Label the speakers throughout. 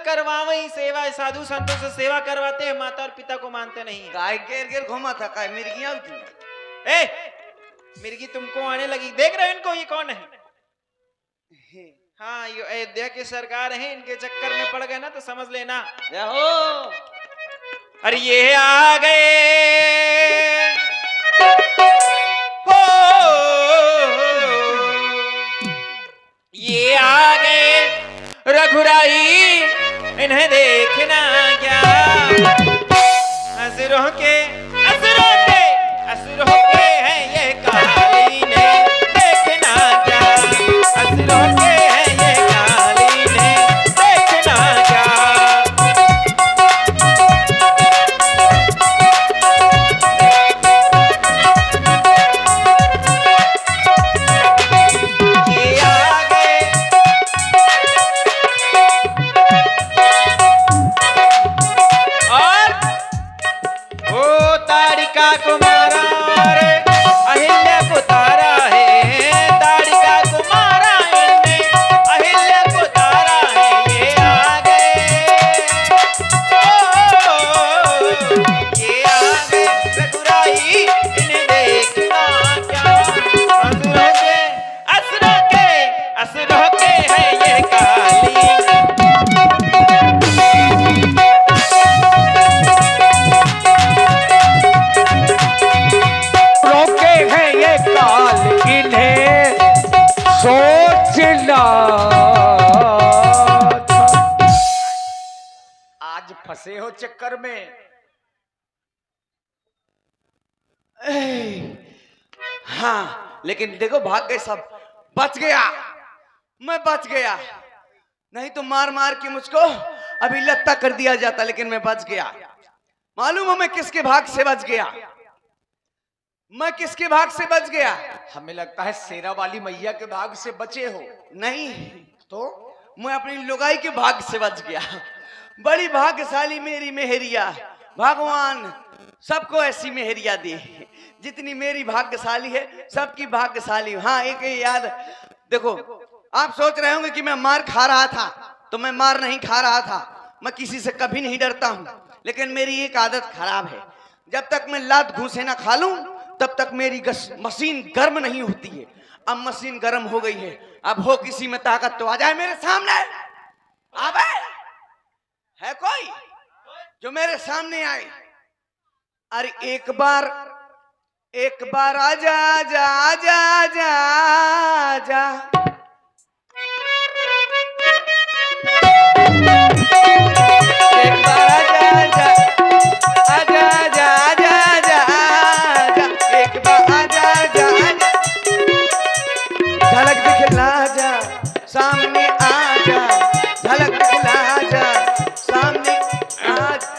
Speaker 1: करवावई सेवा, साधु संतों से सेवा करवाते हैं, माता और पिता को मानते नहीं।
Speaker 2: काय घेर घेर घुमा था, काय मिर्गियां क्यों?
Speaker 1: ए मिर्गी तुमको आने लगी, देख रहे हो इनको, ये कौन है? हाँ ये अयोध्या की सरकार है, इनके चक्कर में पड़ गए ना तो समझ लेना।
Speaker 2: हो
Speaker 1: अरे ये आ गए हो, ये आ गए रघुराई, इन्हें देखना क्या? असुरों के असुरों के असुरों के हैं ये कालीन, देखना क्या? असुरों के हैं ये कालीन, देखना क्या? ये आ गए और ओ तारिका को मारा रे, अहिल्या को तारा है, तारिका को मारा इनने, अहिल्या को तारा है। ये आ गए ओ, ये आ गए रघुराई, इन्हें देखना क्या? असुरों के हैं ये काली,
Speaker 3: रोके हैं ये काल, इन्हें सोचना। आज फंसे हो चक्कर में।
Speaker 2: हाँ, लेकिन देखो भाग गए सब, बच गया, मैं बच गया, नहीं तो मार मार के मुझको अभी लत्ता कर दिया जाता, लेकिन मैं बच गया। मालूम है मैं किसके भाग से बच गया? मैं किसके भाग से बच गया?
Speaker 3: हमें लगता है शेरा वाली मैया के भाग से बचे हो।
Speaker 2: नहीं तो मैं अपनी लुगाई के भाग से बच गया। बड़ी भाग्यशाली मेरी मेहरिया, भगवान सबको ऐसी मेहरिया दी, जितनी मेरी भाग्यशाली है सबकी भाग्यशाली। हाँ एक ही याद, देखो आप सोच रहे होंगे कि मैं मार खा रहा था, तो मैं मार नहीं खा रहा था, मैं किसी से कभी नहीं डरता हूँ, लेकिन मेरी एक आदत खराब है, जब तक मैं लात घूसे ना खा लूं तब तक मेरी मशीन गर्म नहीं होती है। अब मशीन गर्म हो गई है, अब हो किसी में ताकत तो आ जाए मेरे सामने। अबे है कोई जो मेरे सामने आए? अरे एक बार आजा आजा आजा आजा आजा, एक बार आजा आजा आजा आजा आजा आजा आजा, एक बार आजा आजा आजा, झलक दिखला जा सामने आजा, झलक दिखला जा सामने आजा।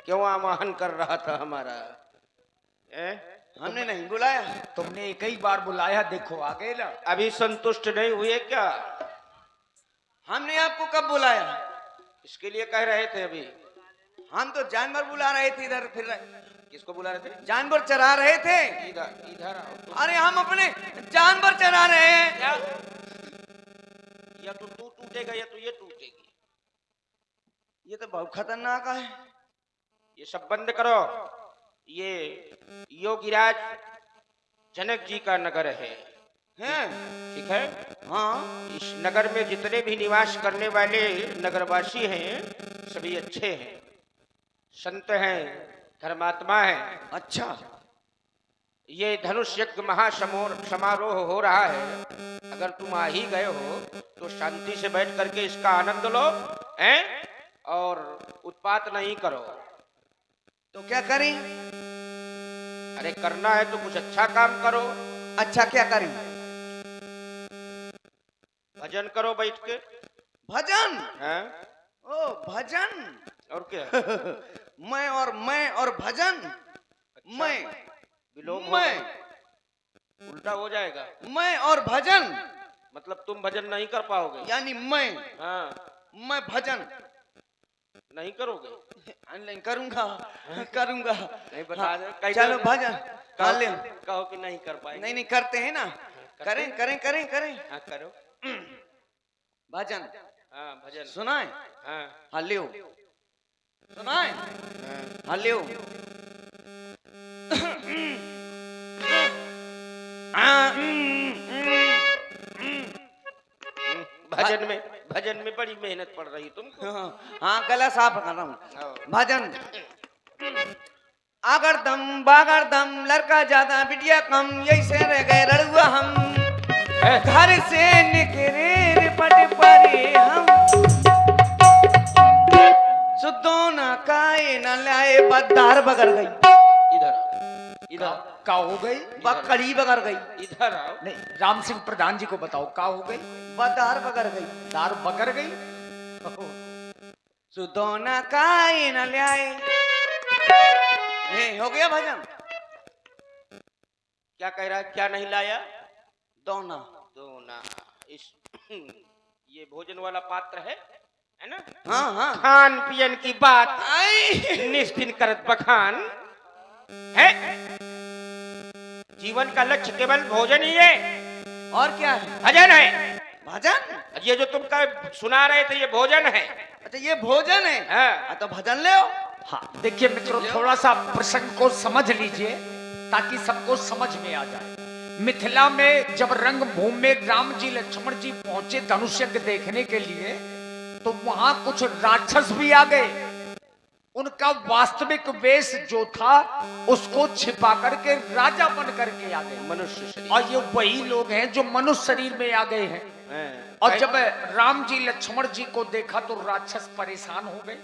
Speaker 4: क्यों आवाहन कर रहा था हमारा?
Speaker 2: हमने नहीं बुलाया,
Speaker 3: तुमने एक ही बार बुलाया, देखो आ गए ना।
Speaker 4: अभी संतुष्ट नहीं हुए क्या?
Speaker 2: हमने आपको कब बुलाया?
Speaker 4: इसके लिए कह रहे थे अभी।
Speaker 2: हम तो जानवर बुला रहे थे, इधर फिर रहे,
Speaker 4: किसको बुला रहे थे?
Speaker 2: जानवर चरा रहे थे।
Speaker 4: इधर इधर आओ तुम।
Speaker 2: अरे हम अपने जानवर चरा रहे हैं।
Speaker 4: क्या? या तो तू टूटेगा या तो ये टूटेगी।
Speaker 2: ये तो बहुत खतरनाक है।
Speaker 4: ये सब बंद करो। ये योगीराज जनक जी का नगर है, ठीक है?
Speaker 2: हाँ,
Speaker 4: इस नगर में जितने भी निवास करने वाले नगरवासी हैं सभी अच्छे हैं, संत हैं, धर्मात्मा हैं।
Speaker 2: अच्छा,
Speaker 4: ये धनुष यज्ञ समारोह हो रहा है, अगर तुम आ ही गए हो तो शांति से बैठ करके इसका आनंद लो, हैं? और उत्पात नहीं करो।
Speaker 2: तो क्या करें?
Speaker 4: अरे करना है तो कुछ अच्छा काम करो।
Speaker 2: अच्छा क्या करें?
Speaker 4: भजन करो बैठ के।
Speaker 2: भजन?
Speaker 4: हैं?
Speaker 2: ओ भजन।
Speaker 4: और क्या?
Speaker 2: मैं और भजन।
Speaker 4: अच्छा,
Speaker 2: मैं
Speaker 4: विलोम हो
Speaker 2: मैं
Speaker 4: गया। उल्टा हो जाएगा,
Speaker 2: मैं और भजन,
Speaker 4: मतलब तुम भजन नहीं कर पाओगे।
Speaker 2: यानी मैं भजन
Speaker 4: नहीं करोगे?
Speaker 2: नहीं करूंगा, करूंगा।
Speaker 4: नहीं बता दे।
Speaker 2: चलो भजन
Speaker 4: कहो,
Speaker 2: ले।
Speaker 4: कहो कि नहीं कर पाएंगे।
Speaker 2: नहीं करते हैं ना। करें करें करें करें।
Speaker 4: हाँ करो।
Speaker 2: भजन
Speaker 4: हाँ भजन
Speaker 2: सुनाए?
Speaker 4: हाँ
Speaker 2: हल्लियो सुनाए? हल्लियो
Speaker 4: भजन में बड़ी मेहनत पड़ रही तुमको।
Speaker 2: हाँ गला साफ कर रहा हूँ।
Speaker 4: हाँ।
Speaker 2: भजन अगर दम बागर दम लड़का ज्यादा बिटिया कम यही से रह गए रड़ुआ हम घर से निकले पट परे हम सुदो न काए न लाए बदार बगर गई
Speaker 4: इधर इधर
Speaker 3: का हो गई?
Speaker 2: बकड़ी बगर गई
Speaker 4: इधर आओ।
Speaker 3: नहीं, राम सिंह प्रधान जी को बताओ का हो गई?
Speaker 2: बदार बगर गई
Speaker 3: दार बकर गई।
Speaker 2: सुदो न काए न लाए। ये हो गया भजन?
Speaker 4: क्या कह रहा है? क्या नहीं लाया?
Speaker 2: दोना
Speaker 4: दोना। इस ये भोजन वाला पात्र है ना?
Speaker 2: हाँ हाँ
Speaker 4: खान पियन की बात
Speaker 2: आई
Speaker 4: निस्दिन करत बखान है। जीवन का लक्ष्य केवल भोजन ही है।
Speaker 2: और क्या है?
Speaker 4: भजन है।
Speaker 2: भजन?
Speaker 4: ये जो तुम सुना रहे थे ये भोजन है।
Speaker 2: अच्छा ये भोजन है?
Speaker 4: हाँ।
Speaker 2: तो भजन ले आओ।
Speaker 3: हाँ देखिए मित्रों, थोड़ा सा प्रसंग को समझ लीजिए ताकि सबको समझ में आ जाए। मिथिला में जब रंग भूमि में राम जी लक्ष्मण जी पहुंचे धनुष यज्ञ देखने के लिए, तो वहां कुछ राक्षस भी आ गए। उनका वास्तविक वेश जो था उसको छिपा करके राजा बन करके आ गए
Speaker 4: मनुष्य शरीर।
Speaker 3: और ये वही लोग हैं जो मनुष्य शरीर में आ गए हैं। और जब राम जी लक्ष्मण जी को देखा तो राक्षस परेशान हो गए,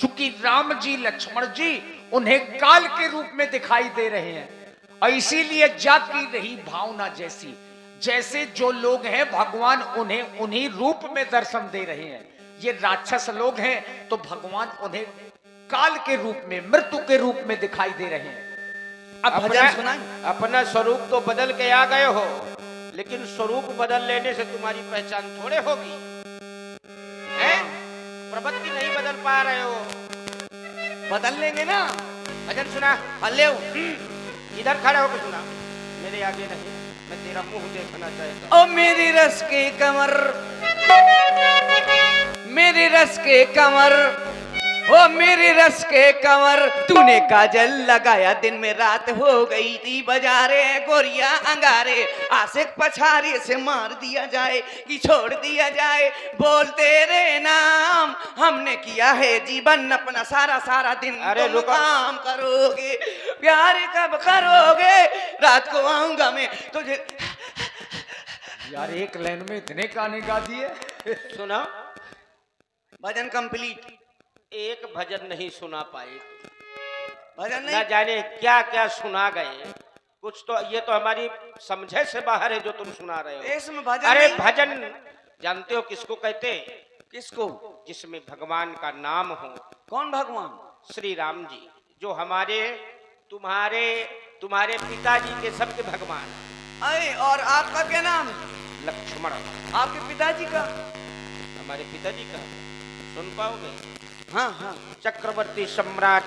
Speaker 3: क्योंकि राम जी लक्ष्मण जी उन्हें काल के रूप में दिखाई दे रहे हैं। और इसीलिए जाती रही भावना जैसी, जैसे जो लोग हैं भगवान उन्हें उन्हीं रूप में दर्शन दे रहे हैं। ये राक्षस लोग हैं तो भगवान उन्हें काल के रूप में, मृत्यु के रूप में दिखाई दे रहे हैं।
Speaker 2: अब भजन सुनाएं।
Speaker 4: अपना स्वरूप तो बदल के आ गए हो, लेकिन स्वरूप बदल लेने से तुम्हारी पहचान थोड़े होगी। हैं? प्रवृत्ति नहीं बदल पा रहे हो।
Speaker 2: बदल लेंगे ना।
Speaker 4: भजन सुना।
Speaker 2: हल्ले
Speaker 4: इधर खड़े होकर सुना, मेरे आगे नहीं। मैं तेरा मुंह देखना चाहता हूं।
Speaker 2: ओ मेरी रस के कमर, मेरी रस के कमर, ओ मेरी रस के कमर, तूने काजल लगाया दिन में रात हो गई थी बाजारे गोरिया अंगारे। आशिक पछारे से मार दिया जाए कि छोड़ दिया जाए, बोल तेरे नाम हमने किया है जीवन अपना सारा सारा दिन।
Speaker 4: अरे
Speaker 2: तुम काम करोगे, प्यार कब करोगे, रात को आऊंगा मैं तुझे।
Speaker 3: यार एक लाइन में इतने गाने गा दिए।
Speaker 4: सुना।
Speaker 2: भजन कंप्लीट।
Speaker 4: एक भजन नहीं सुना पाए।
Speaker 2: भजन
Speaker 4: ना
Speaker 2: नहीं।
Speaker 4: जाने क्या क्या सुना गए। कुछ तो ये तो हमारी समझे से बाहर है जो तुम सुना रहे हो।
Speaker 2: इसमें भजन
Speaker 4: अरे
Speaker 2: नहीं।
Speaker 4: भजन जानते हो किसको कहते हैं?
Speaker 2: किसको?
Speaker 4: जिसमें भगवान का नाम हो।
Speaker 2: कौन भगवान?
Speaker 4: श्री राम जी, जो हमारे तुम्हारे तुम्हारे पिताजी के सबके भगवान।
Speaker 2: अरे और आपका क्या नाम है?
Speaker 4: लक्ष्मण।
Speaker 2: आपके पिताजी का?
Speaker 4: हमारे पिताजी का सुन पाओगे?
Speaker 2: हाँ हाँ।
Speaker 4: चक्रवर्ती सम्राट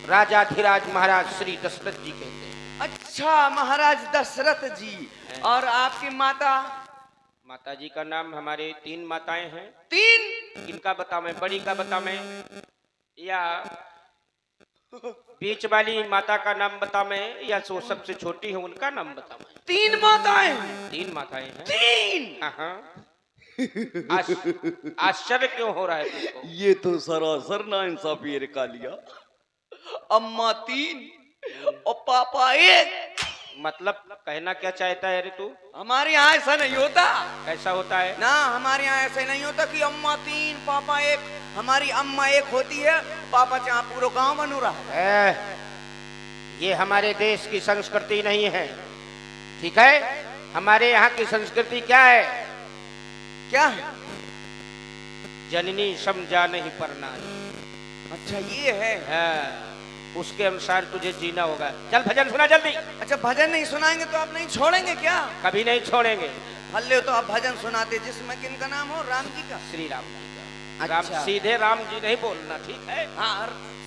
Speaker 4: राजाधिराज महाराज श्री दशरथ जी कहते हैं।
Speaker 2: अच्छा महाराज दशरथ जी। और आपकी माता?
Speaker 4: माता जी का नाम, हमारे 3 माताएं हैं।
Speaker 2: 3?
Speaker 4: किनका बताऊं? बड़ी का बताऊं या बीच वाली माता का नाम बताऊं या सो सबसे छोटी है उनका नाम बताऊं?
Speaker 2: 3 माताएं?
Speaker 4: 3 माताएं हैं।
Speaker 2: 3?
Speaker 4: हाँ। आश्चर्य क्यों हो रहा है तुमको?
Speaker 2: ये तो सरासर ना इंसाफी है कालिया। अम्मा 3 और पापा 1।
Speaker 4: मतलब कहना क्या चाहता है रे तू?
Speaker 2: हमारे यहाँ ऐसा नहीं होता।
Speaker 4: कैसा होता है?
Speaker 2: ना हमारे यहाँ ऐसा नहीं होता कि अम्मा 3 पापा 1। हमारी अम्मा 1 होती है, पापा चाहे पूरा गांव बनो रहा है।
Speaker 4: ये हमारे देश की संस्कृति नहीं है, ठीक है? हमारे यहाँ की संस्कृति क्या है?
Speaker 2: क्या है?
Speaker 4: जननी समझा नहीं परनारी।
Speaker 2: अच्छा ये है।
Speaker 4: उसके अनुसार तुझे जीना होगा। चल भजन सुना जल्दी।
Speaker 2: अच्छा भजन नहीं सुनाएंगे तो आप नहीं छोड़ेंगे क्या?
Speaker 4: कभी नहीं छोड़ेंगे।
Speaker 2: हल्ले तो आप भजन सुनाते जिसमें किनका नाम हो? राम जी का?
Speaker 4: श्री राम जी का।
Speaker 2: अच्छा।
Speaker 4: राम, सीधे राम जी नहीं बोलना, ठीक है?
Speaker 2: हाँ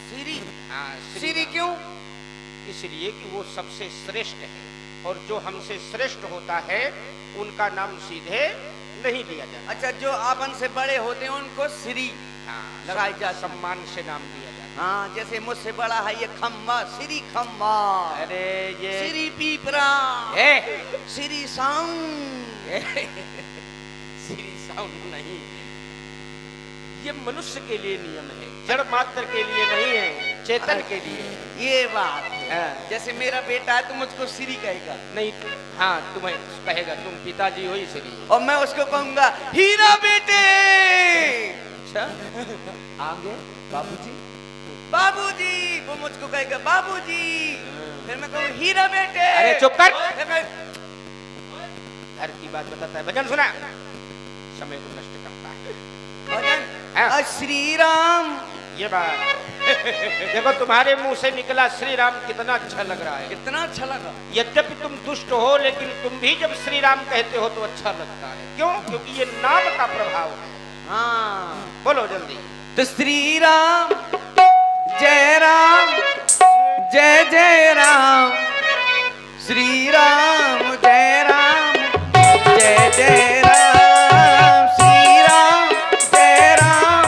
Speaker 2: श्री।
Speaker 4: हाँ
Speaker 2: श्री क्यों?
Speaker 4: इसलिए कि वो सबसे श्रेष्ठ है, और जो हमसे श्रेष्ठ होता है उनका नाम सीधे नहीं दिया जाता।
Speaker 2: अच्छा, जो आपन से बड़े होते हैं उनको श्री
Speaker 4: हाँ,
Speaker 2: लगाई जाती है।
Speaker 4: सम्मान से नाम दिया जाता
Speaker 2: हाँ, जैसे मुझसे बड़ा है ये खम्बा, श्री खम्बा,
Speaker 4: है। अरे ये
Speaker 2: श्री पीपरा,
Speaker 4: ए,
Speaker 2: श्री साउंड।
Speaker 4: श्री साउंड नहीं, ये मनुष्य के लिए नियम है, जड़ मात्र के लिए नहीं है, चेतन के लिए।
Speaker 2: ये बात है।
Speaker 4: हाँ।
Speaker 2: जैसे मेरा बेटा है तो मुझको श्री कहेगा,
Speaker 4: नहीं, हाँ तुम्हें कहेगा, तुम पिताजी हो इसलिए।
Speaker 2: और मैं उसको कहूंगा हीरा बेटे।
Speaker 4: अच्छा,
Speaker 3: आगे बाबूजी।
Speaker 2: बाबूजी, वो मुझको कहेगा बाबूजी। फिर मैं कहूँ हीरा बेटे।
Speaker 4: अरे चुप कर।
Speaker 2: फिर मैं-
Speaker 4: घर की बात बताता है, भजन सुना, समय को नष्ट करता है।
Speaker 2: भजन,
Speaker 4: हाँ।
Speaker 2: श्री राम।
Speaker 4: ये बात देखो, तुम्हारे मुंह से निकला श्री राम, कितना अच्छा लग रहा है।
Speaker 2: कितना अच्छा लगा।
Speaker 4: यद्यपि तुम दुष्ट हो, लेकिन तुम भी जब श्री राम कहते हो तो अच्छा लगता है। क्यों? क्योंकि ये नाम का प्रभाव है।
Speaker 2: हाँ,
Speaker 4: बोलो जल्दी।
Speaker 2: तो श्री राम, जय राम, जय जय राम, श्री राम, जय राम, जय जय राम, श्री राम, जय राम,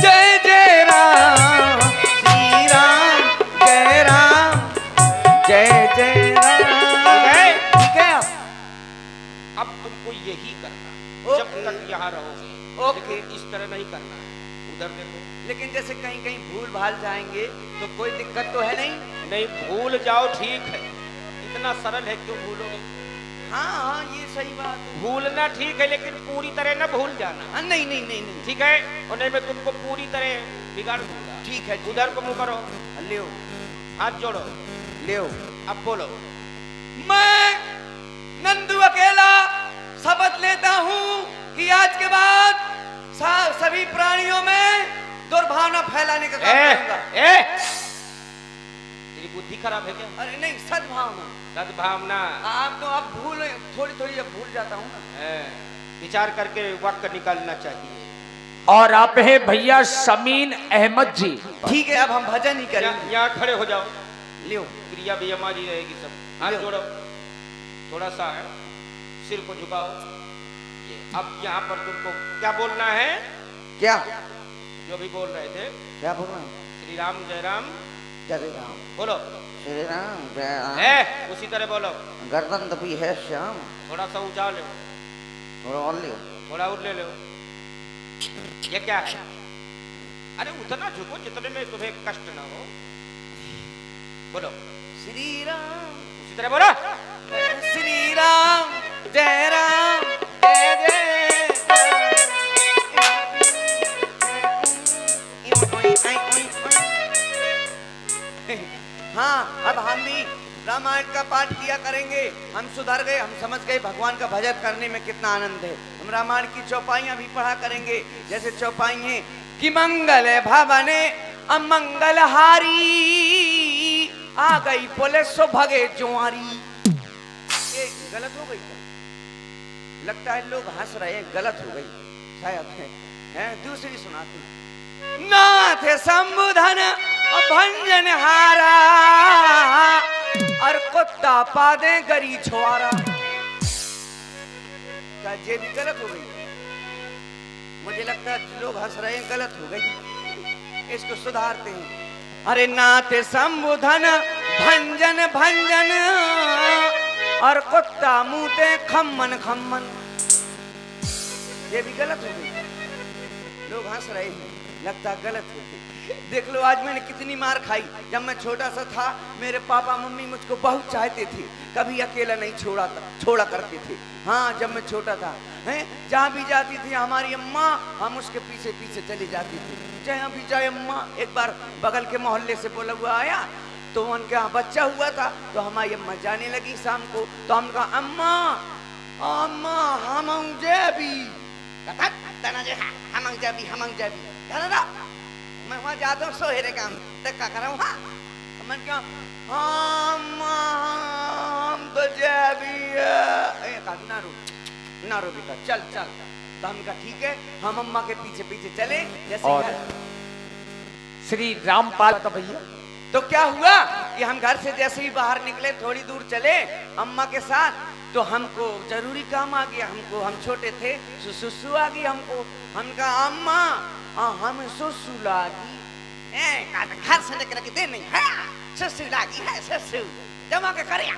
Speaker 2: जय जय राम, श्री राम, जय राम, जय जय राम। ठीक है आप?
Speaker 4: अब तुमको यही करना,
Speaker 2: ओके।
Speaker 4: जब तक यहाँ रहोगे।
Speaker 2: ओके।
Speaker 4: लेकिन इस तरह नहीं करना है, उधर देखो।
Speaker 2: लेकिन जैसे कहीं कहीं भूल भाल जाएंगे तो कोई दिक्कत तो है नहीं?
Speaker 4: नहीं, भूल जाओ ठीक है, इतना सरल है, क्यों भूलोगे?
Speaker 2: हाँ हाँ, ये सही बात है।
Speaker 4: भूलना ठीक है, लेकिन पूरी तरह न भूल जाना।
Speaker 2: हाँ, नहीं नहीं नहीं नहीं,
Speaker 4: ठीक है, और नहीं मैं तुमको पूरी तरह बिगाड़ दूंगा।
Speaker 2: ठीक है।
Speaker 4: उधर को मुंह करो,
Speaker 2: लियो
Speaker 4: हाथ जोड़ो,
Speaker 2: लियो।
Speaker 4: अब बोलो।
Speaker 2: मैं नंदू अकेला शपथ लेता हूँ कि आज के बाद सभी प्राणियों में दुर्भावना फैलाने का काम करूंगा।
Speaker 4: तेरी बुद्धि खराब है क्या?
Speaker 2: अरे नहीं, सद्भावना।
Speaker 4: सद्भावना।
Speaker 2: आप तो अब भूल, थोड़ी थोड़ी अब भूल जाता हूँ ना।
Speaker 4: विचार करके वाक्य निकालना चाहिए।
Speaker 3: और आप हैं भैया समीन अहमद जी।
Speaker 2: ठीक है, अब हम भजन ही करेंगे।
Speaker 4: यहाँ खड़े हो जाओ,
Speaker 2: लियो।
Speaker 4: क्रिया भी हमारी रहेगी सब। हाथ जोड़ो, थोड़ा सा है, सिर को झुकाओ। ये अब यहाँ पर तुमको क्या बोलना है?
Speaker 2: क्या
Speaker 4: जो भी बोल रहे थे,
Speaker 2: क्या बोल रहे हैं?
Speaker 4: श्री राम जय राम,
Speaker 2: जय राम,
Speaker 4: बोलो।
Speaker 2: श्री राम, जय राम।
Speaker 4: उसी तरह बोलो।
Speaker 2: गर्दन दबी है श्याम,
Speaker 4: थोड़ा सा ऊंचा ले,
Speaker 2: और लियो।
Speaker 4: थोड़ा और ले लो। ये क्या है? अरे उतना झुको जितने में तुम्हें कष्ट ना हो। बोलो
Speaker 2: श्री राम,
Speaker 4: उसी तरह बोलो।
Speaker 2: श्री राम, जय राम, जय जय। हाँ, अब हम भी रामायण का पाठ किया करेंगे। हम सुधर गए, हम समझ गए भगवान का भजन करने में कितना आनंद है। हम रामायण की चौपाइयां भी पढ़ा करेंगे। जैसे चौपाई है कि मंगल भवने अमंगल हारी, आ गई पुलिस सो भगे जुआरी। ये गलत हो गई क्या? लगता है लोग हंस रहे हैं, गलत हो गई शायद है। दूसरी सुनाती हूँ। नाथ संबुधन भंजन हारा, और कुत्ता पादे गरी छुआरा। क्या ये भी गलत हो गई? मुझे लगता है लोग हंस रहे हैं, गलत हो गई। इसको सुधारते हैं। अरे नाथ संबुधन भंजन भंजन, और कुत्ता मुंहते खम्मन खम्मन। ये भी गलत हो गई। लोग हंस रहे हैं, लगता गलत हो गई। देख लो, आज मैंने कितनी मार खाई। जब मैं छोटा सा था, मेरे पापा मम्मी मुझको बहुत चाहते थे, कभी अकेला नहीं छोड़ा करते थे। हाँ, जब मैं छोटा था, जहाँ भी जाती थी हमारी अम्मा, हम उसके पीछे पीछे चले जाती थी। जहाँ भी जाए अम्मा। एक बार बगल के मोहल्ले से बोला हुआ आया, तो उनके यहाँ बच्चा हुआ था, तो हमारी अम्मा जाने लगी शाम को। तो हम कहा अम्मा अम्मा हम जेबी, हम जेबी मैं वहाँ जाता हूँ सोहेरे काम तक का करा हूँ। हाँ, मन क्या हम तो जेबी ना रो बेटा, चल चल। तो हम कहा ठीक है, हम अम्मा के पीछे पीछे चले। जैसे
Speaker 3: और श्री रामपाल का भैया,
Speaker 2: तो क्या हुआ कि हम घर से जैसे ही बाहर निकले, थोड़ी दूर चले अम्मा के साथ, तो हमको जरूरी काम आ गया, हमको हम छोटे थे सुसु आ गई हमको। हम कहा अम्मा हम सुसु लागी, घर से लेकर के दे नहीं है, सुसु लागी है, सुसु जमा के करिया।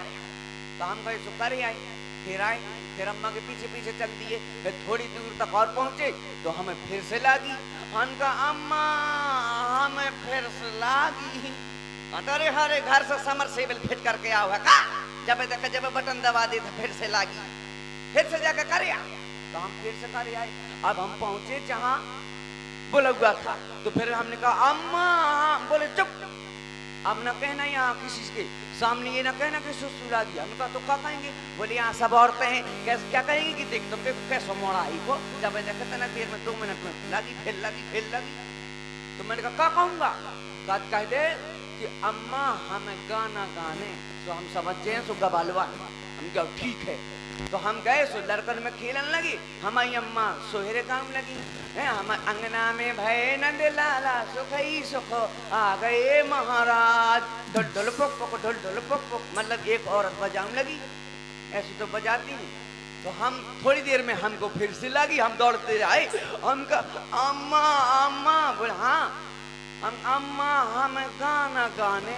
Speaker 2: तो हम कहे सो करे आए, फिर आए, फिर अम्मा के पीछे पीछे चल दिए, फिर थोड़ी दूर तक और पहुंचे तो हमें फिर से लागी। हम कहा अम्मा हमें फिर से लागी। अरे हरे घर से समर सेबल फिट करके आओ है का, जब देखा जब बटन दबा दे तो फिर से लागी, फिर से जाकर करे आए। तो हम फिर से करे आए। अब हम पहुंचे जहां बोला हुआ था, तो फिर हमने कहा अम्मा, बोले चुप, अब न कहना यहाँ किसी के सामने ये ना कहना कि सुसु लागी। हमने कहा तो क्या कहेंगे, बोले यहाँ सब औरतें हैं, कैसे क्या कहेंगे कि देख तुम कैसे मोड़ा आई को, जब देखते ना देर में 2 मिनट में लागी फिर लागी फिर लागी। तो मैंने कहा क्या कहूँगा, कह दे कि अम्मा हमें गाना गाने। तो हम समझ गए सो गबालवा, हम कहा ठीक है। तो हम गए सो लड़कन में खेलन लगी, हमारी अम्मा सोहरे काम लगी है। हम अंगना में भय नंद लाला सुख ही सुख आ गए महाराज, ढोल ढोल पुक पुक ढोल ढोल पुक पुक, मतलब एक औरत बजाने लगी, ऐसी तो बजाती है। तो हम थोड़ी देर में हमको फिर से लगी, हम दौड़ते आए, हम कहा अम्मा अम्मा, बोले हाँ हम अम्मा हमें गाना गाने।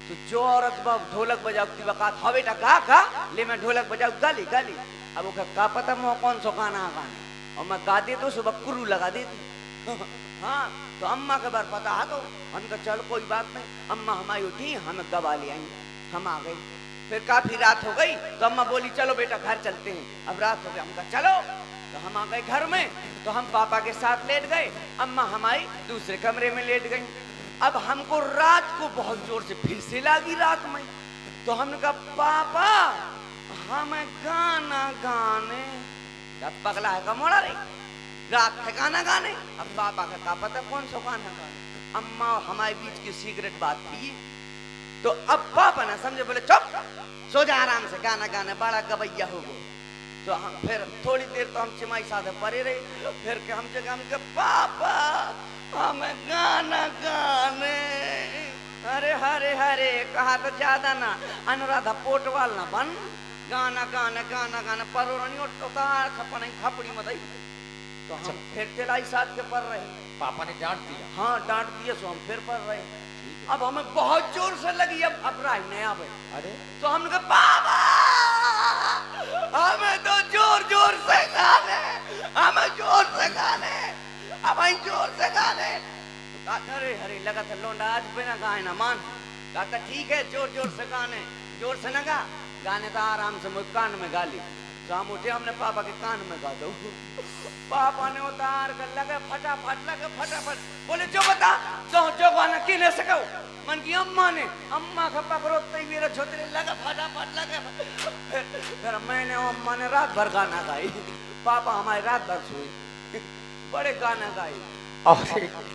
Speaker 2: तो जो औरत ढोलक बजाती बकात हाँ बेटा गा ले, मैं ढोलक बजाऊ गाली गाली। अब वो का पता मैं कौन सा गाना गाने, और मैं गा दे तो सुबह कुर्रू लगा देती। हाँ तो अम्मा के बार पता है, तो हमका चल कोई बात नहीं। अम्मा हमारी उठी, हमें गवा ले आई, हम आ गई। फिर काफी रात हो गई तो अम्मा बोली चलो बेटा घर चलते हैं, अब रात हो गई। हम कहा चलो, तो हम आ गए घर में। तो हम पापा के साथ लेट गए, अम्मा हमारी दूसरे कमरे में लेट गई। अब हमको रात को बहुत जोर से फिर से लगी रात में। तो हमने कहा पापा हमें गाना गाने, पगला है का मोड़ा रे, रात में गाना गाने। अब पापा का क्या पता कौन सा गाना गाने, अम्मा हमारे बीच की सीक्रेट बात थी। तो अब पापा ना समझे, बोले चुप सो जा आराम से, गाना गाने बड़ा गवैया हो गो। तो हम फिर थोड़ी देर तो हम चिमाई साधे परे रहे, फिर के हम जगह हम पापा हमें गाना गाने। अरे हरे हरे कहा तो ज्यादा ना अनुराधा पोटवाल ना बन, गाना गाने गाना गाने परोरनी उतार खपनी खपड़ी मदई। तो हम फिर चलाई साथ के पढ़ रहे,
Speaker 3: पापा ने डांट दिया।
Speaker 2: हाँ डांट दिया, सो हम फिर पढ़ रहे। अब हमें बहुत जोर से लगी, अब राय नहीं आवे।
Speaker 3: अरे
Speaker 2: तो हमने कहा पापा हमें तो जोर जोर से गाने, हमें जोर से गाने, हमें जोर से गाने। अरे हरे लगा था लोंडा आज बिना गाए ना मान। कहा ठीक है जोर जोर से गाने, जोर से न गा, गाने तो आराम से मुझे कान में गा ली। तो हम उठे, हमने पापा के कान में गा दो। पापा ने उतार कर लगे फटाफट, बोले जो बता जो गाना किने सको। मन की अम्मा ने, अम्मा का पकड़ोते ही मेरा छोटे लगा फटाफट लगे। फिर मैंने अम्मा ने रात भर गाना गाई, पापा हमारे रात भर सोए, बड़े गाना गाए।
Speaker 3: और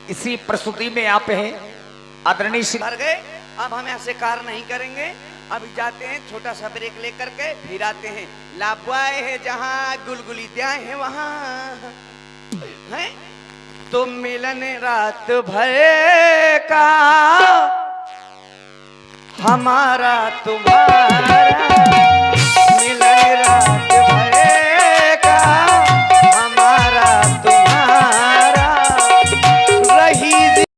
Speaker 3: इसी प्रस्तुति में आप हैं आदरणीय
Speaker 2: भर गए। अब हम ऐसे कार नहीं करेंगे, अभी जाते हैं छोटा सा ब्रेक लेकर के, फिर आते हैं। लाबुआए है जहाँ गुलगुली द्याए है वहाँ है, तो मिलन रात भर का हमारा तुम्हारा